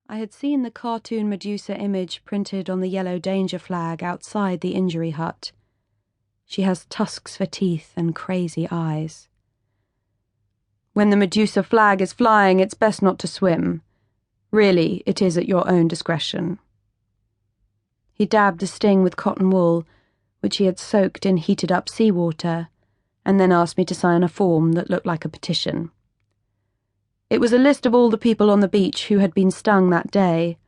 I had seen the cartoon Medusa image printed on the yellow danger flag outside the injury hut. She has tusks for teeth and crazy eyes. When the Medusa flag is flying, it's best not to swim. Really, it is at your own discretion. He dabbed the sting with cotton wool, which he had soaked in heated-up seawater, and then asked me to sign a form that looked like a petition. It was a list of all the people on the beach who had been stung that day.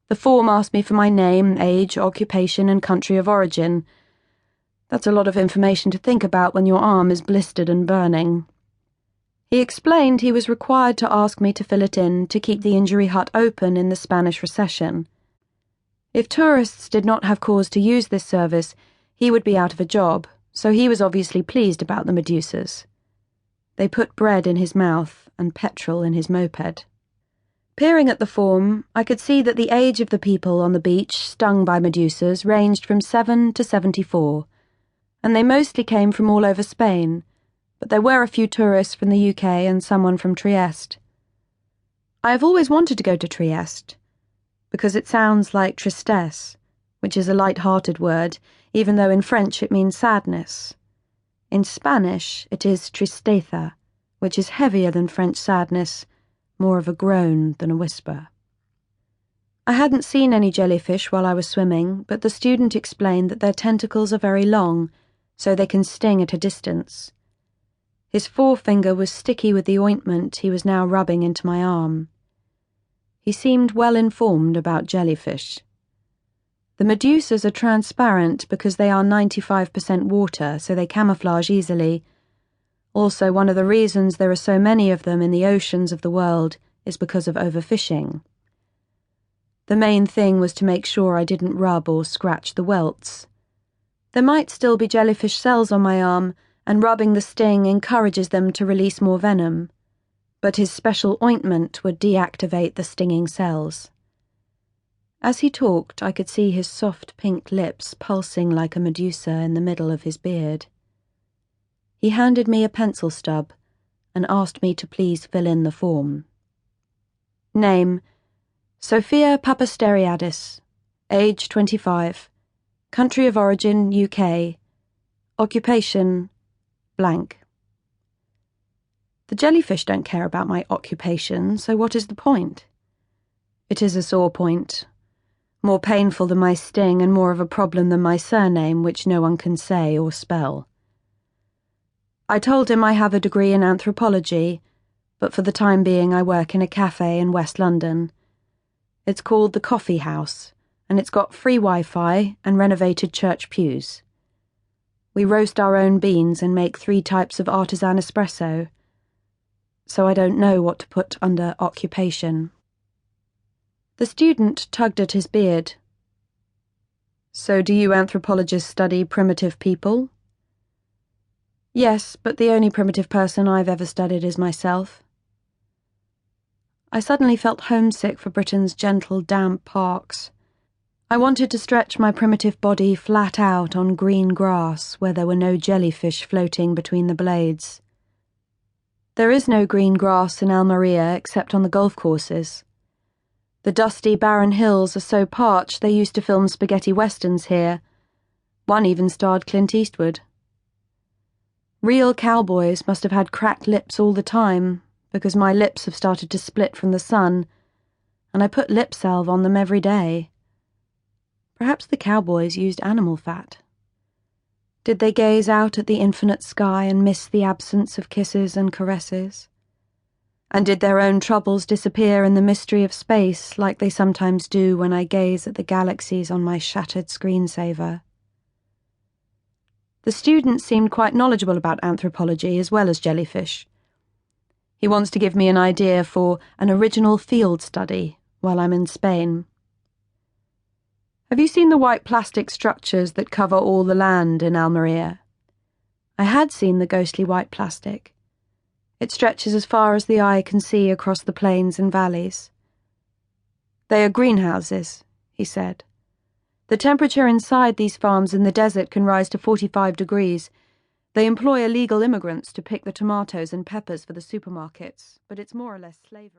The form asked me for my name, age, occupation, and country of origin. That's a lot of information to think about when your arm is blistered and burning. He explained he was required to ask me to fill it in to keep the injury hut open in the Spanish recession. If tourists did not have cause to use this service, he would be out of a job, so he was obviously pleased about the Medusas. They put bread in his mouth and petrol in his moped. Peering at the form, I could see that the age of the people on the beach stung by Medusas ranged from 7 to 74, and they mostly came from all over Spain, but there were a few tourists from the UK and someone from Trieste. I have always wanted to go to Trieste, because it sounds like tristesse, which is a light-hearted word, even though in French it means sadness. In Spanish, it is tristeza, which is heavier than French sadness, more of a groan than a whisper. I hadn't seen any jellyfish while I was swimming, but the student explained that their tentacles are very long, so they can sting at a distance. His forefinger was sticky with the ointment he was now rubbing into my arm. He seemed well informed about jellyfish. The Medusas are transparent because they are 95% water, so they camouflage easily. Also, one of the reasons there are so many of them in the oceans of the world is because of overfishing. The main thing was to make sure I didn't rub or scratch the welts. There might still be jellyfish cells on my arm, and rubbing the sting encourages them to release more venom, but his special ointment would deactivate the stinging cells. As he talked, I could see his soft pink lips pulsing like a Medusa in the middle of his beard. He handed me a pencil stub and asked me to please fill in the form. Name: Sofia Papasteriadis. Age 25. Country of origin UK. Occupation blank. The jellyfish don't care about my occupation, so what is the point? It is a sore point. More painful than my sting and more of a problem than my surname, which no one can say or spell. I told him I have a degree in anthropology, but for the time being I work in a cafe in West London. It's called the Coffee House, and it's got free Wi-Fi and renovated church pews. We roast our own beans and make 3 types of artisan espresso, so I don't know what to put under occupation. The student tugged at his beard. So do you anthropologists study primitive people? Yes, but the only primitive person I've ever studied is myself. I suddenly felt homesick for Britain's gentle, damp parks. I wanted to stretch my primitive body flat out on green grass where there were no jellyfish floating between the blades. There is no green grass in Almeria except on the golf courses. The dusty, barren hills are so parched they used to film spaghetti westerns here. One even starred Clint Eastwood. Real cowboys must have had cracked lips all the time, because my lips have started to split from the sun, and I put lip salve on them every day. Perhaps the cowboys used animal fat. Did they gaze out at the infinite sky and miss the absence of kisses and caresses? And did their own troubles disappear in the mystery of space like they sometimes do when I gaze at the galaxies on my shattered screensaver? The student seemed quite knowledgeable about anthropology as well as jellyfish. He wants to give me an idea for an original field study while I'm in Spain. Have you seen the white plastic structures that cover all the land in Almeria? I had seen the ghostly white plastic. It stretches as far as the eye can see across the plains and valleys. They are greenhouses, he said. The temperature inside these farms in the desert can rise to 45 degrees. They employ illegal immigrants to pick the tomatoes and peppers for the supermarkets, but it's more or less slavery.